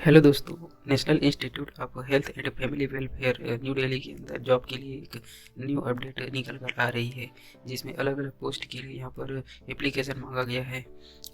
Hello दोस्तों। National institute of health and family welfare new Delhi के अंदर जॉब के लिए एक न्यू अपडेट निकल कर आ रही है, जिसमें अलग अलग पोस्ट के लिए यहाँ पर एप्लीकेशन मांगा गया है।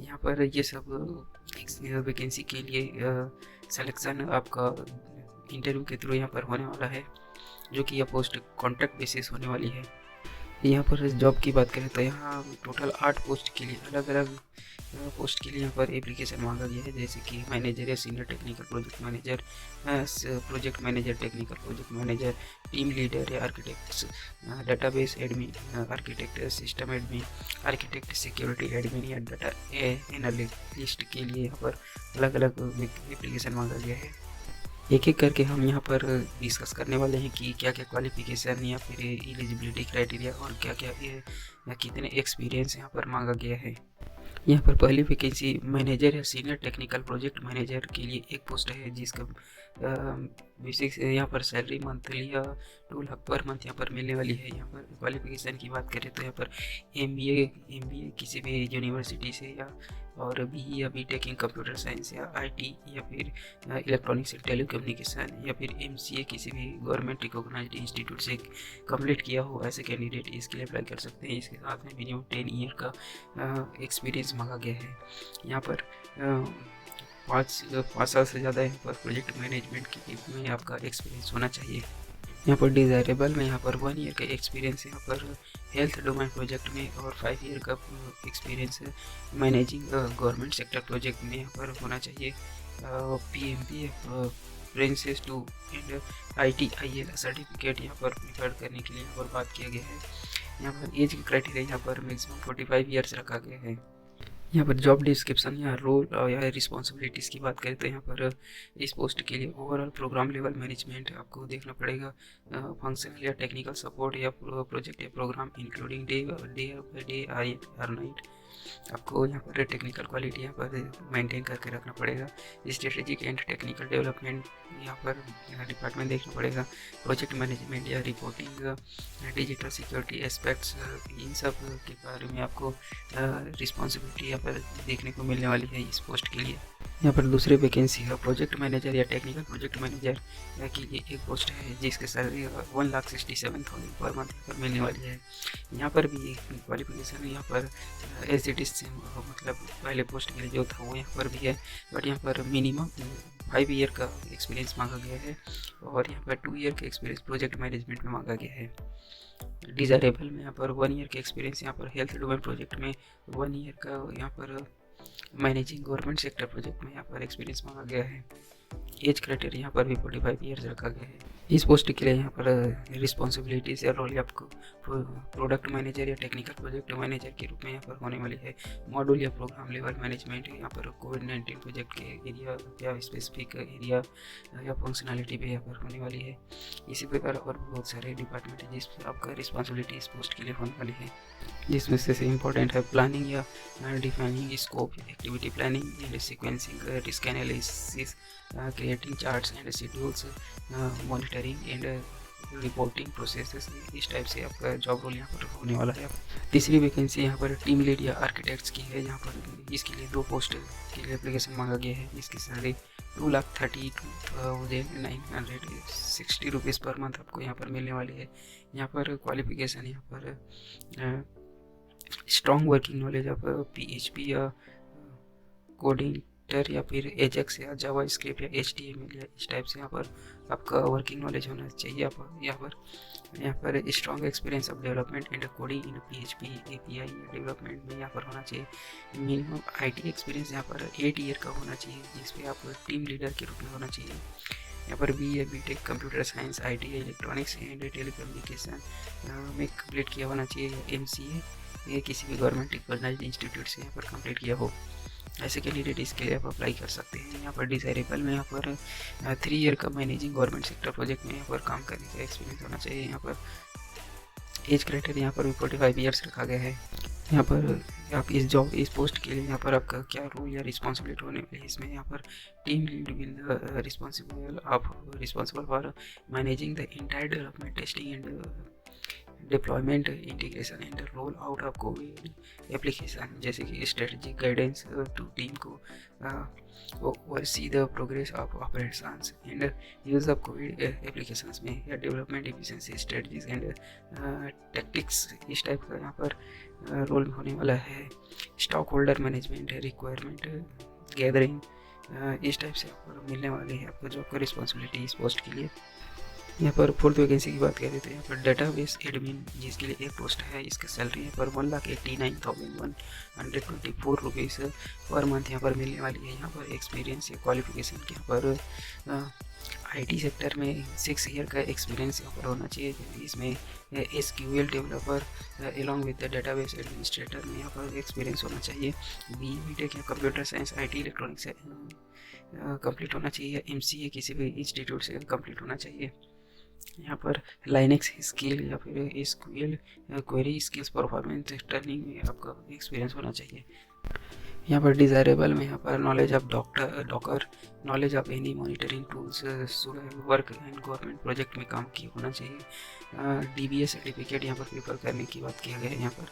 यहाँ पर ये सब वैकेंसी के लिए सिलेक्शन आपका इंटरव्यू के थ्रू यहाँ पर होने वाला है, जो कि यह पोस्ट कॉन्ट्रैक्ट बेसिस होने वाली है। यहाँ पर जॉब की बात करें तो यहाँ टोटल 8 पोस्ट के लिए अलग अलग पोस्ट के लिए यहाँ पर एप्लीकेशन मांगा गया है, जैसे कि मैनेजर या senior technical project manager, project manager, technical project manager, team leader या architects, database admin, architect system admin, architect security admin या डाटा एनालिस्ट के लिए यहाँ पर अलग अलग एप्लीकेशन मांगा गया है। एक एक करके हम यहाँ पर डिस्कस करने वाले हैं कि क्या क्या क्वालिफिकेशन या फिर एलिजिबिलिटी क्राइटेरिया और क्या क्या या कितने एक्सपीरियंस यहाँ पर मांगा गया है। यहाँ पर पहली वैकेंसी मैनेजर या सीनियर टेक्निकल प्रोजेक्ट मैनेजर के लिए एक पोस्ट है, जिसका बेसिक यहाँ पर सैलरी मंथली या 2 लाख पर मंथ यहाँ पर मिलने वाली है। यहाँ पर क्वालिफिकेशन की बात करें तो यहाँ पर एमबीए किसी भी यूनिवर्सिटी से या और बीई या बीटेक इन कंप्यूटर साइंस या आईटी या फिर इलेक्ट्रॉनिक्स एंड टेलीकम्युनिकेशन या फिर एमसीए किसी भी गवर्नमेंट रिकॉग्नाइज्ड इंस्टीट्यूट से कंप्लीट किया हो, ऐसे कैंडिडेट इसके लिए अप्लाई कर सकते हैं। इसके साथ में मिनिमम 10 ईयर का एक्सपीरियंस मांगा गया है। यहाँ पर 5 साल से ज़्यादा यहाँ पर प्रोजेक्ट मैनेजमेंट के में आपका एक्सपीरियंस होना चाहिए। यहाँ पर डिज़ायरेबल में यहाँ पर 1 ईयर का एक्सपीरियंस यहाँ पर हेल्थ डोमेन प्रोजेक्ट में और 5 ईयर का experience managing government sector project में यहाँ पर होना चाहिए। PMP princess 2 and ITIL certificate यहाँ पर प्रिपेयर करने के लिए यहाँ पर बात किया गया है। यहाँ पर एज की क्राइटेरिया यहाँ पर मैक्सिमम 45 ईयर्स रखा गया है। यहाँ पर जॉब डिस्क्रिप्शन या रोल या रिस्पॉन्सिबिलिटीज़ की बात करें तो यहाँ पर इस पोस्ट के लिए ओवरऑल प्रोग्राम लेवल मैनेजमेंट आपको देखना पड़ेगा, फंक्शनल या टेक्निकल सपोर्ट या प्रोजेक्ट या programme including day by day or night. आपको यहाँ पर टेक्निकल क्वालिटी यहाँ पर मेंटेन करके रखना पड़ेगा। स्ट्रेटेजिक एंड टेक्निकल डेवलपमेंट यहाँ पर डिपार्टमेंट देखना पड़ेगा। प्रोजेक्ट मैनेजमेंट या रिपोर्टिंग, डिजिटल सिक्योरिटी एस्पेक्ट्स, इन सब के बारे में आपको रिस्पॉन्सिबिलिटी यहाँ पर देखने को मिलने वाली है इस पोस्ट के लिए। यहाँ पर दूसरी वैकेंसी है प्रोजेक्ट मैनेजर या टेक्निकल प्रोजेक्ट मैनेजर के लिए एक पोस्ट है, जिसके सैलरी 1,67,000 पर मंथ पर मिलने वाली है। यहाँ पर भी क्वालिफिकेशन यहाँ पर एज इट इज मतलब पहले पोस्ट के लिए जो था वो यहाँ पर भी है, बट यहाँ पर मिनिमम 5 ईयर का एक्सपीरियंस मांगा गया है और यहाँ पर 2 ईयर का एक्सपीरियंस प्रोजेक्ट मैनेजमेंट में मांगा गया है। डिज़ायरेबल में यहाँ पर 1 ईयर का एक्सपीरियंस यहाँ पर हेल्थ डोमेन प्रोजेक्ट में, 1 ईयर का यहाँ पर मैनेजिंग गवर्नमेंट सेक्टर प्रोजेक्ट में यहाँ पर एक्सपीरियंस मांगा गया है। एज क्राइटेरिया यहाँ पर भी 45 ईयर्स रखा गया है। इस पोस्ट के लिए यहाँ पर रिस्पॉन्सिबिलिटीज या रोल आपको प्रोडक्ट मैनेजर या टेक्निकल प्रोजेक्ट मैनेजर के रूप में यहाँ पर होने वाली है। मॉड्यूल या प्रोग्राम लेवल मैनेजमेंट यहाँ पर कोविड-19 प्रोजेक्ट के एरिया या स्पेसिफिक एरिया या फंक्शनैलिटी पे यहाँ पर होने वाली है। इसी प्रकार और बहुत सारे डिपार्टमेंट है जिस पर आपका रिस्पॉन्सिबिलिटी इस पोस्ट के लिए होने वाली है, जिसमें से इम्पोर्टेंट है प्लानिंग या defining scope, activity planning and sequencing, risk analysis, creating charts and schedules, monitoring and reporting processes. इस टाइप से आपका जॉब रोल यहाँ पर होने वाला है। तीसरी वैकेंसी यहाँ पर टीम लीड या आर्किटेक्ट्स की है। यहाँ पर इसके लिए 2 पोस्ट के लिए एप्लीकेशन मांगा गया है। इसकी सैलरी 2,32,960 रुपीज़ पर मंथ आपको यहाँ पर मिलने वाली है। यहाँ पर क्वालिफिकेशन यहाँ पर strong working knowledge of PHP या कोडिंग या फिर एजेक्स या जावा स्क्रिप्ट या HTML या इस टाइप से यहाँ पर आपका वर्किंग नॉलेज होना चाहिए। यहाँ पर strong experience of development and coding in PHP API development में यहाँ पर होना चाहिए। मिनिमम IT एक्सपीरियंस यहाँ पर 8 ईयर का होना चाहिए, जिसपे आप टीम लीडर के रूप में होना चाहिए। यहाँ पर BA BTech computer science ITI electronics and telecommunication में कंप्लीट किया होना चाहिए। MCA ये किसी भी गवर्नमेंट रिकॉग्नाइज्ड इंस्टीट्यूट से यहाँ पर कंप्लीट किया हो, ऐसे कैंडिडेट इसके लिए आप अप्लाई कर सकते हैं। यहाँ पर डिज़ायरेबल में यहाँ पर 3 ईयर का मैनेजिंग गवर्नमेंट सेक्टर प्रोजेक्ट में यहाँ पर काम करने का एक्सपीरियंस होना चाहिए। यहाँ पर एज क्राइटेरिया यहाँ पर भी 45 ईयर्स रखा गया है। यहाँ पर आप इस पोस्ट के लिए यहाँ पर आपका क्या रोल या रिस्पॉन्सिबिलिटी होने वाली है, इसमें यहाँ पर team lead will responsible for managing the entire development testing and deployment, integration and roll out of Covid application, जैसे कि स्ट्रेटजिक गाइडेंस टू टीम को oversee the progress of operations and use of COVID applications में या development efficiency strategies and tactics, इस type का यहाँ पर role होने वाला है। Stock holder management, requirement gathering, इस टाइप से आपको मिलने वाली है आपको जॉब का रिस्पॉन्सिबिलिटी इस पोस्ट के लिए। यहाँ पर फोर्थ वैकेंसी की बात करें तो यहाँ पर डेटाबेस एडमिन, जिसके लिए एक पोस्ट है, इसका सैलरी यहाँ पर 1,89,124 रुपीज़ पर मंथ यहाँ पर मिलने वाली है। यहाँ पर एक्सपीरियंस या क्वालिफिकेशन के यहाँ पर आईटी सेक्टर में 6 ईयर का एक्सपीरियंस यहाँ पर होना चाहिए। इसमें SQL developer along with the database administrator में यहाँ पर एक्सपीरियंस होना चाहिए। BTech या कंप्यूटर साइंस IT इलेक्ट्रॉनिक्स से कंप्लीट होना चाहिए। MCA किसी भी इंस्टीट्यूट से कंप्लीट होना चाहिए। यहाँ पर लाइनेक्स स्किल या फिर SQL query skills performance turning में आपका एक्सपीरियंस होना चाहिए। यहाँ पर डिज़ायरेबल में यहाँ पर knowledge of Docker, knowledge of any monitoring tools, work and government project में काम किया होना चाहिए। DBA सर्टिफिकेट यहाँ पर प्रिफर करने की बात किया गया है। यहाँ पर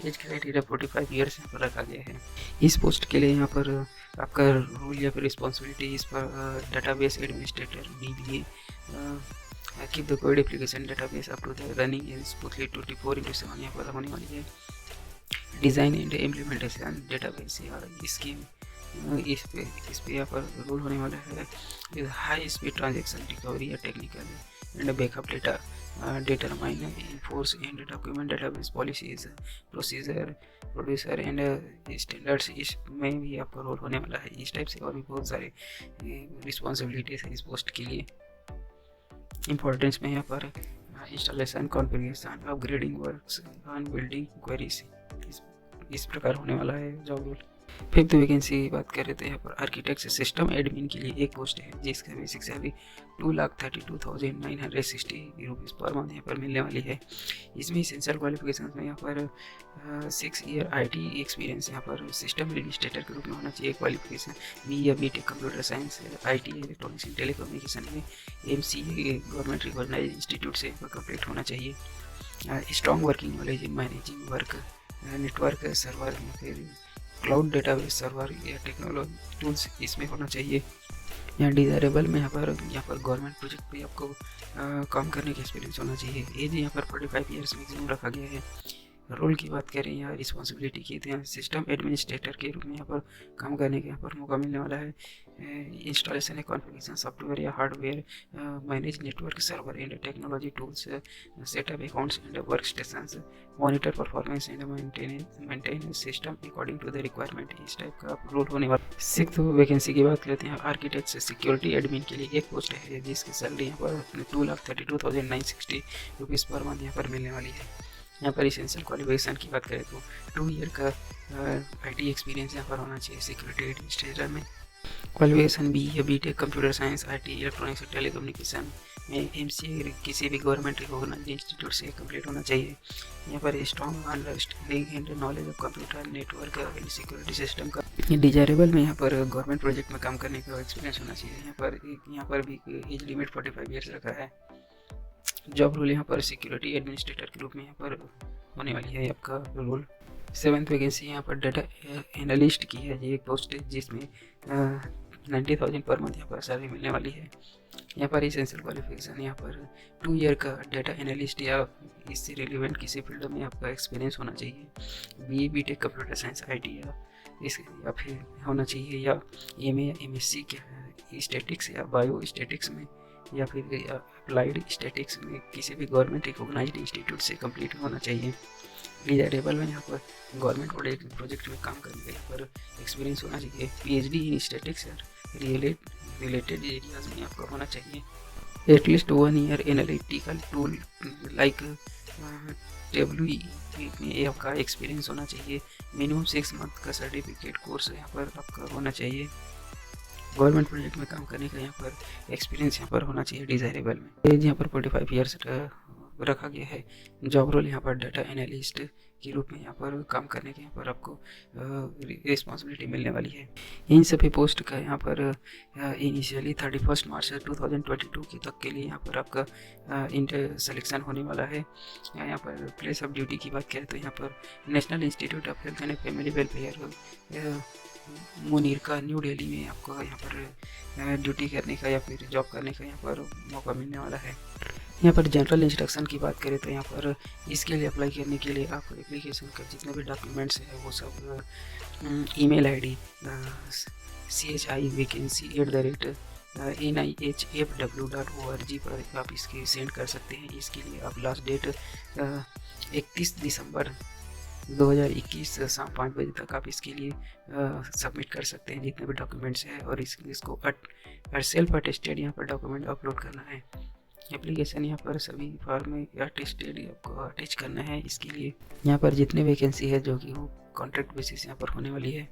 एज क्राइटेरिया 45 ईयर्स यहाँ पर रखा गया है। इस पोस्ट के लिए यहाँ पर आपका रोल या फिर रिस्पॉन्सिबिलिटी इस पर database administrator DBA, keep the code application database up to the running is smoothly 24/7 यहाँ पर होने वाली है। डिज़ाइन एंड इम्प्लीमेंटेशन डेटाबेस या स्कीम, इस पे यहाँ पर रोल होने वाला है। हाई स्पीड ट्रांजेक्शन रिकवरी या technical and backup data, determine enforce and document database policies, procedure, producer and standards, इसमें भी आपका रोल होने वाला है। इस टाइप से और भी बहुत सारे रिस्पॉन्सिबिलिटीज है इस पोस्ट के लिए। इंपॉर्टेंस में यहाँ पर installation, configuration, upgrading works on building queries, इस प्रकार होने वाला है जॉब रोल। फिफ्थ वैकेंसी की बात करें तो यहाँ पर आर्किटेक्ट सिस्टम एडमिन के लिए एक पोस्ट है, जिसका basic salary 2,32,960 rupees per month यहाँ पर मिलने वाली है। इसमें इसेंशियल क्वालिफिकेशन में यहाँ पर 6 ईयर IT एक्सपीरियंस यहाँ पर सिस्टम एडमिनिस्ट्रेटर के रूप में होना चाहिए। क्वालिफिकेशन B या BTech computer science, IT electronics and telecommunication में MCA गवर्नमेंट रिकॉग्नाइज्ड इंस्टीट्यूट से कंप्लीट होना चाहिए। Strong working knowledge in managing work, network server, फिर क्लाउड डेटाबेस सर्वर या टेक्नोलॉजी टूल्स, इसमें होना चाहिए। यहाँ डिज़ायरेबल में यहाँ पर गवर्नमेंट प्रोजेक्ट पे आपको काम करने का एक्सपीरियंस होना चाहिए। एज यहाँ पर 45 ईयर्स मैक्सिमम रखा गया है। रोल की बात करें या रिस्पॉन्सिबिलिटी की तो यहाँ सिस्टम एडमिनिस्ट्रेटर के रूप में यहाँ पर काम करने का यहाँ पर मौका मिलने वाला है। इंस्टॉलेशन या कॉन्फ़िगरेशन सॉफ्टवेयर या hardware, manage network server and technology tools, setup accounts and workstations, monitor performance and maintain system according to the requirement, इस टाइप का रोल होने वाला। सिक्स्थ वैकेंसी की बात करते हैं। आर्किटेक्ट सिक्योरिटी एडमिन के लिए एक पोस्ट है, जिसकी सैलरी यहाँ पर 2,32,960 रुपीज़ पर मंथ यहाँ पर मिलने वाली है। यहाँ पर इसेंशियल क्वालिफिकेशन की बात करें तो 2 ईयर का IT एक्सपीरियंस यहाँ पर होना चाहिए सिक्योरिटी एडमिनिस्ट्रेटर में। क्वालिफिकेशन B या BTech computer science IT electronics और टेलीकम्युनिकेशन में MCA किसी भी गवर्नमेंट रिकॉग्नाइज्ड इंस्टीट्यूट से कंप्लीट होना चाहिए। यहाँ पर strong understanding and knowledge of computer network and security system का। डिजायरेबल में यहाँ पर गवर्नमेंट प्रोजेक्ट में काम करने का एक्सपीरियंस होना चाहिए। यहाँ पर भी एज लिमिट 45 ईयर्स रखा है। जॉब रोल यहाँ पर सिक्योरिटी एडमिनिस्ट्रेटर के रूप में यहाँ पर होने वाली है आपका रोल। 7th वैकेंसी यहाँ पर डाटा एनालिस्ट की है, ये एक पोस्ट है जिसमें 90,000 पर मंथ यहाँ पर सैलरी मिलने वाली है। यहाँ पर इसेंशियल क्वालिफिकेशन यहाँ पर 2 ईयर का डाटा एनालिस्ट या इससे रिलेवेंट किसी फील्ड में आपका एक्सपीरियंस होना चाहिए। BTech कंप्यूटर साइंस IT या फिर होना चाहिए, या MA या MSc स्टैटिक्स या बायो स्टैटिक्स में, या फिर अप्लाइड स्टैटिक्स में किसी भी गवर्नमेंट रिकॉग्नाइज्ड इंस्टीट्यूट से कंप्लीट होना चाहिए। डिजायरेबल में यहाँ पर गवर्नमेंट प्रोजेक्ट में काम करने के यहाँ पर एक्सपीरियंस होना चाहिए। PhD इन स्टैटिक्स या रिलेटेड एरियाज में आपका होना चाहिए। At least 1 year analytical tool like tableau में आपका एक्सपीरियंस होना चाहिए। मिनिमम 6 मंथ का सर्टिफिकेट कोर्स यहाँ पर आपका होना चाहिए। गवर्नमेंट प्रोजेक्ट में काम करने का यहाँ पर एक्सपीरियंस यहाँ पर होना चाहिए डिज़ायरेबल में। एज यहाँ पर 45 ईयर्स रखा गया है। जॉब रोल यहाँ पर डाटा एनालिस्ट के रूप में यहाँ पर काम करने के यहाँ पर आपको रिस्पॉन्सिबिलिटी मिलने वाली है। इन सभी पोस्ट का यहाँ पर इनिशियली 31 मार्च 2022 तक के लिए यहाँ पर आपका इंटर सिलेक्शन होने वाला है। यहाँ पर प्लेस ऑफ ड्यूटी की बात करें तो यहाँ पर national institute of health and family welfare Munir का न्यू दिल्ली में आपको यहाँ पर ड्यूटी करने का या फिर जॉब करने का यहाँ पर मौका मिलने वाला है। यहाँ पर जनरल इंस्ट्रक्शन की बात करें तो यहाँ पर इसके लिए अप्लाई करने के लिए आप एप्लीकेशन का जितने भी डॉक्यूमेंट्स हैं वो सब ईमेल आईडी CHIvacancy@NIHFW.org पर आप इसके सेंड कर सकते हैं। इसके लिए आप लास्ट डेट 31 दिसंबर 2021 शाम 5 बजे तक आप इसके लिए सबमिट कर सकते हैं जितने भी डॉक्यूमेंट्स हैं, और इसको सेल्फ अटेस्टेड यहाँ पर डॉक्यूमेंट अपलोड करना है। एप्लीकेशन यहाँ पर सभी फॉर्म में अटेस्टेड आपको अटैच करना है। इसके लिए यहाँ पर जितने वैकेंसी है जो कि वो कॉन्ट्रैक्ट बेसिस यहाँ पर होने वाली है।